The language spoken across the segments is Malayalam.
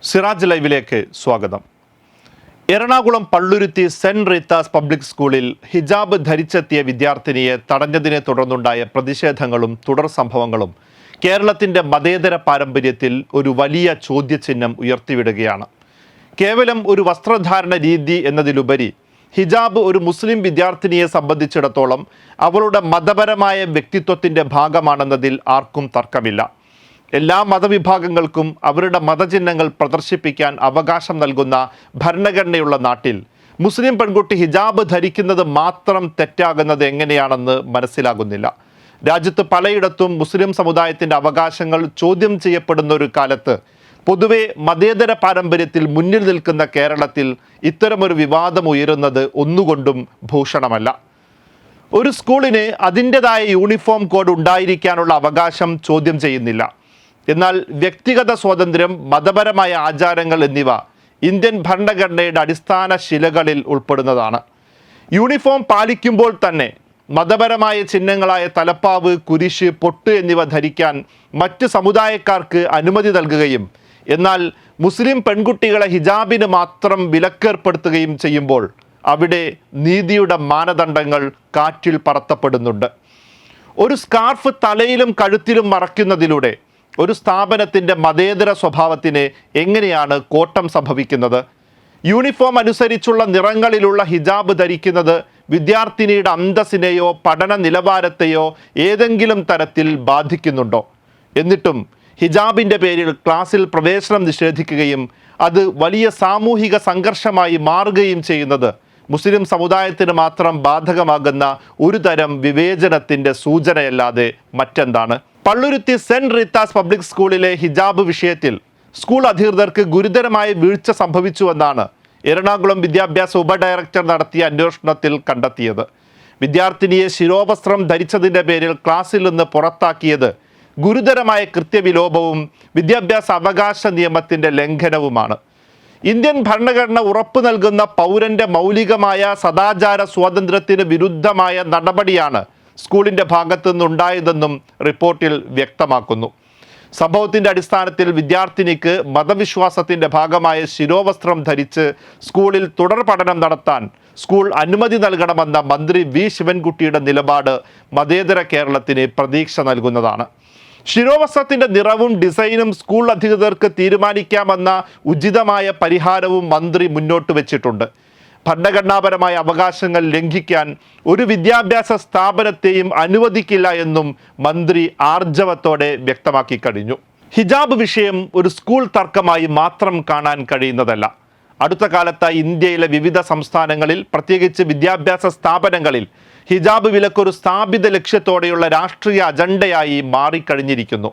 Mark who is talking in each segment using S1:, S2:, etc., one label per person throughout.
S1: സിറാജ് ലൈവിലേക്ക് സ്വാഗതം. Ernakulam Palluruthy saint Rita's public സ്കൂളിൽ ഹിജാബ് ധരിച്ചെത്തിയ വിദ്യാർത്ഥിനിയെ തടഞ്ഞതിനെ തുടർന്നുണ്ടായ പ്രതിഷേധങ്ങളും തുടർ സംഭവങ്ങളും കേരളത്തിൻ്റെ മതേതര പാരമ്പര്യത്തിൽ ഒരു വലിയ ചോദ്യചിഹ്നം ഉയർത്തിവിടുകയാണ്. കേവലം ഒരു വസ്ത്രധാരണ രീതി എന്നതിലുപരി ഹിജാബ് ഒരു മുസ്ലിം വിദ്യാർത്ഥിനിയെ സംബന്ധിച്ചിടത്തോളം അവളുടെ മതപരമായ വ്യക്തിത്വത്തിൻ്റെ ഭാഗമാണെന്നതിൽ ആർക്കും തർക്കമില്ല. എല്ലാ മതവിഭാഗങ്ങൾക്കും അവരുടെ മതചിഹ്നങ്ങൾ പ്രദർശിപ്പിക്കാൻ അവകാശം നൽകുന്ന ഭരണഘടനയുള്ള നാട്ടിൽ മുസ്ലിം പെൺകുട്ടി ഹിജാബ് ധരിക്കുന്നത് മാത്രം തെറ്റാകുന്നത് എങ്ങനെയാണെന്ന് മനസ്സിലാകുന്നില്ല. രാജ്യത്ത് പലയിടത്തും മുസ്ലിം സമുദായത്തിൻ്റെ അവകാശങ്ങൾ ചോദ്യം ചെയ്യപ്പെടുന്ന ഒരു കാലത്ത് പൊതുവെ മതേതര പാരമ്പര്യത്തിൽ മുന്നിൽ നിൽക്കുന്ന കേരളത്തിൽ ഇത്തരമൊരു വിവാദം ഉയരുന്നത് ഒന്നുകൊണ്ടും ഭൂഷണമല്ല. ഒരു സ്കൂളിന് അതിൻ്റെതായ യൂണിഫോം കോഡ് ഉണ്ടായിരിക്കാനുള്ള അവകാശം ചോദ്യം ചെയ്യുന്നില്ല. എന്നാൽ വ്യക്തിഗത സ്വാതന്ത്ര്യം, മതപരമായ ആചാരങ്ങൾ എന്നിവ ഇന്ത്യൻ ഭരണഘടനയുടെ അടിസ്ഥാന ശിലകളിൽ ഉൾപ്പെടുന്നതാണ്. യൂണിഫോം പാലിക്കുമ്പോൾ തന്നെ മതപരമായ ചിഹ്നങ്ങളായ തലപ്പാവ്, കുരിശ്, പൊട്ട് എന്നിവ ധരിക്കാൻ മറ്റ് സമുദായക്കാർക്ക് അനുമതി നൽകുകയും എന്നാൽ മുസ്ലിം പെൺകുട്ടികളെ ഹിജാബിന് മാത്രം വിലക്കേർപ്പെടുത്തുകയും ചെയ്യുമ്പോൾ അവിടെ നീതിയുടെ മാനദണ്ഡങ്ങൾ കാറ്റിൽ പറത്തപ്പെടുന്നുണ്ട്. ഒരു സ്കാർഫ് തലയിലും കഴുത്തിലും മറയ്ക്കുന്നതിലൂടെ ഒരു സ്ഥാപനത്തിൻ്റെ മതേതര സ്വഭാവത്തിന് എങ്ങനെയാണ് കോട്ടം സംഭവിക്കുന്നത്? യൂണിഫോം അനുസരിച്ചുള്ള നിറങ്ങളിലുള്ള ഹിജാബ് ധരിക്കുന്നത് വിദ്യാർത്ഥിനിയുടെ അന്തസ്സിനെയോ പഠന നിലവാരത്തെയോ ഏതെങ്കിലും തരത്തിൽ ബാധിക്കുന്നുണ്ടോ? എന്നിട്ടും ഹിജാബിൻ്റെ പേരിൽ ക്ലാസ്സിൽ പ്രവേശനം നിഷേധിക്കുകയും അത് വലിയ സാമൂഹിക സംഘർഷമായി മാറുകയും ചെയ്യുന്നത് മുസ്ലിം സമുദായത്തിന് മാത്രം ബാധകമാകുന്ന ഒരു തരം വിവേചനത്തിൻ്റെ സൂചനയല്ലാതെ മറ്റെന്താണ്? പള്ളുരുത്തി സെന്റ് റീത്താസ് പബ്ലിക് സ്കൂളിലെ ഹിജാബ് വിഷയത്തിൽ സ്കൂൾ അധികൃതർക്ക് ഗുരുതരമായ വീഴ്ച സംഭവിച്ചുവെന്നാണ് എറണാകുളം വിദ്യാഭ്യാസ ഉപഡയറക്ടർ നടത്തിയ അന്വേഷണത്തിൽ കണ്ടെത്തിയത്. വിദ്യാർത്ഥിനിയെ ശിരോവസ്ത്രം ധരിച്ചതിൻ്റെ പേരിൽ ക്ലാസ്സിൽ നിന്ന് പുറത്താക്കിയത് ഗുരുതരമായ കൃത്യവിലോപവും വിദ്യാഭ്യാസ അവകാശ നിയമത്തിൻ്റെ ലംഘനവുമാണ്. ഇന്ത്യൻ ഭരണഘടന ഉറപ്പു നൽകുന്ന പൗരൻ്റെ മൗലികമായ സദാചാര സ്വാതന്ത്ര്യത്തിന് വിരുദ്ധമായ നടപടിയാണ് സ്കൂളിൻ്റെ ഭാഗത്തു നിന്നുണ്ടായതെന്നും റിപ്പോർട്ടിൽ വ്യക്തമാക്കുന്നു. സംഭവത്തിൻ്റെ അടിസ്ഥാനത്തിൽ വിദ്യാർത്ഥിനിക്ക് മതവിശ്വാസത്തിൻ്റെ ഭാഗമായ ശിരോവസ്ത്രം ധരിച്ച് സ്കൂളിൽ തുടർ പഠനം നടത്താൻ സ്കൂൾ അനുമതി നൽകണമെന്ന മന്ത്രി വി ശിവൻകുട്ടിയുടെ നിലപാട് മതേതര കേരളത്തിന് പ്രതീക്ഷ നൽകുന്നതാണ്. ശിരോവസ്ത്രത്തിൻ്റെ നിറവും ഡിസൈനും സ്കൂൾ അധികൃതർക്ക് തീരുമാനിക്കാമെന്ന ഉചിതമായ പരിഹാരവും മന്ത്രി മുന്നോട്ട് വെച്ചിട്ടുണ്ട്. ഭരണഘടനാപരമായ അവകാശങ്ങൾ ലംഘിക്കാൻ ഒരു വിദ്യാഭ്യാസ സ്ഥാപനത്തെയും അനുവദിക്കില്ല എന്നും മന്ത്രി ആർജവത്തോടെ വ്യക്തമാക്കി കഴിഞ്ഞു. ഹിജാബ് വിഷയം ഒരു സ്കൂൾ തർക്കമായി മാത്രം കാണാൻ കഴിയുന്നതല്ല. അടുത്ത കാലത്തായി ഇന്ത്യയിലെ വിവിധ സംസ്ഥാനങ്ങളിൽ, പ്രത്യേകിച്ച് വിദ്യാഭ്യാസ സ്ഥാപനങ്ങളിൽ ഹിജാബ് വിലക്കൊരു സ്ഥാപിത ലക്ഷ്യത്തോടെയുള്ള രാഷ്ട്രീയ അജണ്ടയായി മാറിക്കഴിഞ്ഞിരിക്കുന്നു.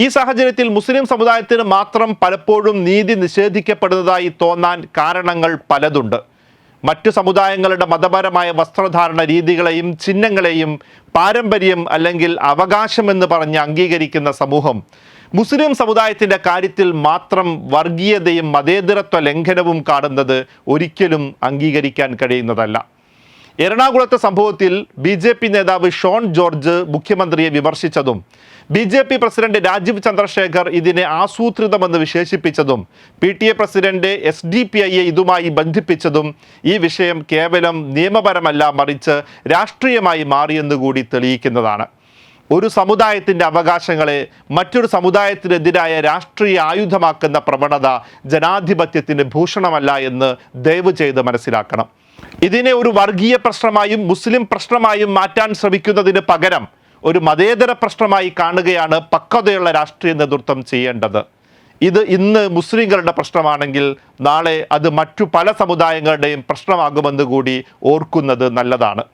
S1: ഈ സാഹചര്യത്തിൽ മുസ്ലിം സമുദായത്തിന് മാത്രം പലപ്പോഴും നീതി നിഷേധിക്കപ്പെടുന്നതായി തോന്നാൻ കാരണങ്ങൾ പലതുണ്ട്. മറ്റു സമുദായങ്ങളുടെ മതപരമായ വസ്ത്രധാരണ രീതികളെയും ചിഹ്നങ്ങളെയും പാരമ്പര്യം അല്ലെങ്കിൽ അവകാശമെന്ന് പറഞ്ഞ് അംഗീകരിക്കുന്ന സമൂഹം മുസ്ലിം സമുദായത്തിൻ്റെ കാര്യത്തിൽ മാത്രം വർഗീയതയും മതേതരത്വ ലംഘനവും കാണുന്നത് ഒരിക്കലും അംഗീകരിക്കാൻ കഴിയുന്നതല്ല. എറണാകുളത്തെ സംഭവത്തിൽ BJP നേതാവ് ഷോൺ ജോർജ് മുഖ്യമന്ത്രിയെ വിമർശിച്ചതും BJP പ്രസിഡന്റ് രാജീവ് ചന്ദ്രശേഖർ ഇതിനെ ആസൂത്രിതമെന്ന് വിശേഷിപ്പിച്ചതും PTA പ്രസിഡന്റ് SDPIയെ ഇതുമായി ബന്ധിപ്പിച്ചതും ഈ വിഷയം കേവലം നിയമപരമല്ല, മറിച്ച് രാഷ്ട്രീയമായി മാറിയെന്നുകൂടി തെളിയിക്കുന്നതാണ്. ഒരു സമുദായത്തിൻ്റെ അവകാശങ്ങളെ മറ്റൊരു സമുദായത്തിനെതിരായ രാഷ്ട്രീയ ആയുധമാക്കുന്ന പ്രവണത ജനാധിപത്യത്തിന് ഭൂഷണമല്ല എന്ന് ദയവ് ചെയ്ത് മനസ്സിലാക്കണം. ഇതിനെ ഒരു വർഗീയ പ്രശ്നമായും മുസ്ലിം പ്രശ്നമായും മാറ്റാൻ ശ്രമിക്കുന്നതിന് പകരം ഒരു മതേതര പ്രശ്നമായി കാണുകയാണ് പക്വതയുള്ള രാഷ്ട്രീയ നേതൃത്വം ചെയ്യേണ്ടത്. ഇത് ഇന്ന് മുസ്ലിങ്ങളുടെ പ്രശ്നമാണെങ്കിൽ നാളെ അത് മറ്റു പല സമുദായങ്ങളുടെയും പ്രശ്നമാകുമെന്ന് കൂടി ഓർക്കുന്നത് നല്ലതാണ്.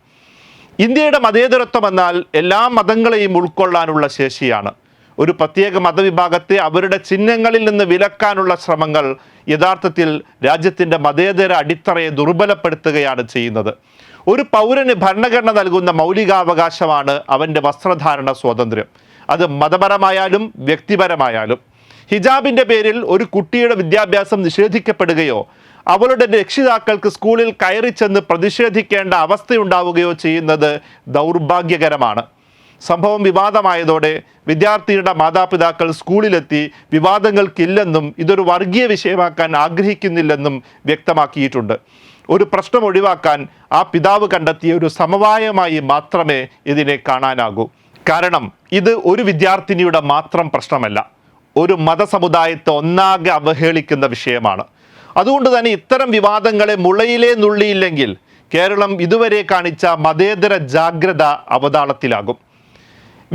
S1: ഇന്ത്യയുടെ മതേതരത്വം എന്നാൽ എല്ലാ മതങ്ങളെയും ഉൾക്കൊള്ളാനുള്ള ശേഷിയാണ്. ഒരു പ്രത്യേക മതവിഭാഗത്തെ അവരുടെ ചിഹ്നങ്ങളിൽ നിന്ന് വിലക്കാനുള്ള ശ്രമങ്ങൾ യഥാർത്ഥത്തിൽ രാജ്യത്തിൻ്റെ മതേതര അടിത്തറയെ ദുർബലപ്പെടുത്തുകയാണ് ചെയ്യുന്നത്. ഒരു പൗരന് ഭരണഘടന നൽകുന്ന മൗലികാവകാശമാണ് അവൻ്റെ വസ്ത്രധാരണ സ്വാതന്ത്ര്യം. അത് മതപരമായാലും വ്യക്തിപരമായാലും. ഹിജാബിൻ്റെ പേരിൽ ഒരു കുട്ടിയുടെ വിദ്യാഭ്യാസം നിഷേധിക്കപ്പെടുകയോ അവളുടെ രക്ഷിതാക്കൾക്ക് സ്കൂളിൽ കയറി ചെന്ന് പ്രതിഷേധിക്കേണ്ട അവസ്ഥയുണ്ടാവുകയോ ചെയ്യുന്നത് ദൗർഭാഗ്യകരമാണ്. സംഭവം വിവാദമായതോടെ വിദ്യാർത്ഥിയുടെ മാതാപിതാക്കൾ സ്കൂളിലെത്തി വിവാദങ്ങൾക്കില്ലെന്നും ഇതൊരു വർഗീയ വിഷയമാക്കാൻ ആഗ്രഹിക്കുന്നില്ലെന്നും വ്യക്തമാക്കിയിട്ടുണ്ട്. ഒരു പ്രശ്നം ഒഴിവാക്കാൻ ആ പിതാവ് കണ്ടെത്തിയ ഒരു സമവായമായി മാത്രമേ ഇതിനെ കാണാനാകൂ. കാരണം ഇത് ഒരു വിദ്യാർത്ഥിനിയുടെ മാത്രം പ്രശ്നമല്ല, ഒരു മതസമുദായത്തെ ഒന്നാകെ അവഹേളിക്കുന്ന വിഷയമാണ്. അതുകൊണ്ട് തന്നെ ഇത്തരം വിവാദങ്ങളെ മുളയിലേ നുള്ളിയില്ലെങ്കിൽ കേരളം ഇതുവരെ കാണിച്ച മതേതര ജാഗ്രത അവതാളത്തിലാകും.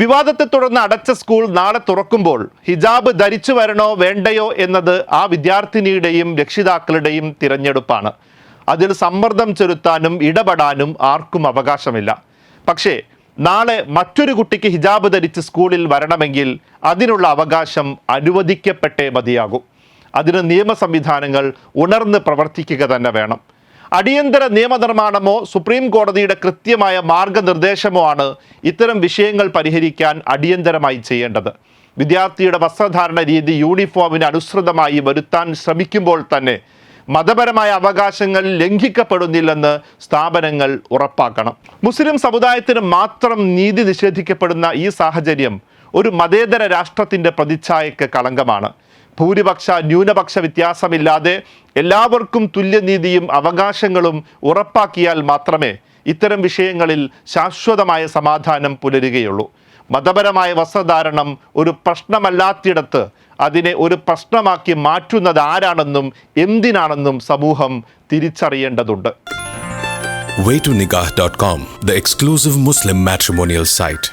S1: വിവാദത്തെ തുടർന്ന് അടച്ച സ്കൂൾ നാളെ തുറക്കുമ്പോൾ ഹിജാബ് ധരിച്ചു വരണോ വേണ്ടയോ എന്നത് ആ വിദ്യാർത്ഥിനിയുടെയും രക്ഷിതാക്കളുടെയും തിരഞ്ഞെടുപ്പാണ്. അതിൽ സമ്മർദ്ദം ചെലുത്താനും ഇടപെടാനും ആർക്കും അവകാശമില്ല. പക്ഷേ നാളെ മറ്റൊരു കുട്ടിക്ക് ഹിജാബ് ധരിച്ച് സ്കൂളിൽ വരണമെങ്കിൽ അതിനുള്ള അവകാശം അനുവദിക്കപ്പെട്ടേ മതിയാകൂ. അതിന് നിയമ സംവിധാനങ്ങൾ ഉണർന്ന് പ്രവർത്തിക്കുക തന്നെ വേണം. അടിയന്തര നിയമനിർമ്മാണമോ സുപ്രീം കോടതിയുടെ കൃത്യമായ മാർഗനിർദ്ദേശമോ ആണ് ഇത്തരം വിഷയങ്ങൾ പരിഹരിക്കാൻ അടിയന്തരമായി ചെയ്യേണ്ടത്. വിദ്യാർത്ഥിയുടെ വസ്ത്രധാരണ രീതി യൂണിഫോമിന് അനുസൃതമായി വരുത്താൻ ശ്രമിക്കുമ്പോൾ തന്നെ മതപരമായ അവകാശങ്ങൾ ലംഘിക്കപ്പെടുന്നില്ലെന്ന് സ്ഥാപനങ്ങൾ ഉറപ്പാക്കണം. മുസ്ലിം സമുദായത്തിന് മാത്രം നീതി നിഷേധിക്കപ്പെടുന്ന ഈ സാഹചര്യം ഒരു മതേതര രാഷ്ട്രത്തിൻ്റെ പ്രതിച്ഛായയ്ക്ക് കളങ്കമാണ്. ഭൂരിപക്ഷ ന്യൂനപക്ഷ വ്യത്യാസമില്ലാതെ എല്ലാവർക്കും തുല്യനീതിയും അവകാശങ്ങളും ഉറപ്പാക്കിയാൽ മാത്രമേ ഇത്തരം വിഷയങ്ങളിൽ ശാശ്വതമായ സമാധാനം പുലരുകയുള്ളൂ. മതപരമായ വസ്ത്രധാരണം ഒരു പ്രശ്നമല്ലാത്തിടത്ത് അതിനെ ഒരു പ്രശ്നമാക്കി മാറ്റുന്നത് ആരാണെന്നും എന്തിനാണെന്നും സമൂഹം തിരിച്ചറിയേണ്ടതുണ്ട്.
S2: waytonikah.com, the exclusive Muslim matrimonial site.